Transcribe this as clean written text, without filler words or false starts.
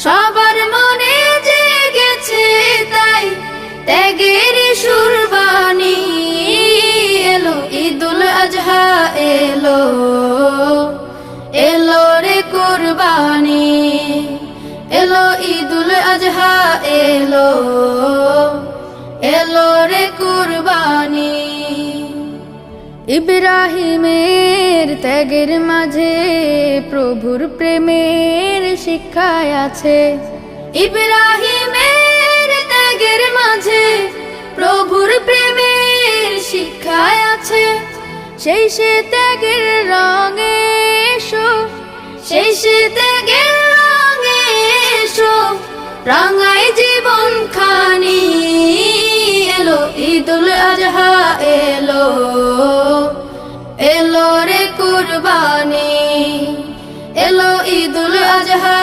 সবার মনে জেগেছে তাই ত্যাগের সুরবানি। এলো ঈদুল আজহা এলো, এলো রে কুরবানি। এলো ঈদুল আজহা এলো, এলো রে কুরবানি। ইব্রাহিমের ত্যাগের মাঝে প্রভুর প্রেমের শিক্ষায় আছে। ইব্রাহিমের ত্যাগের মাঝে প্রভুর প্রেমের শিক্ষায় আছে। সেই সে ত্যাগের রঙে এসো, সেই সে ত্যাগের রঙে এসো, রাঙাই জীবন খানি। এলো ঈদুল আজহা এলো, এলো রে কুরবানি। এলো ঈদুল আজহা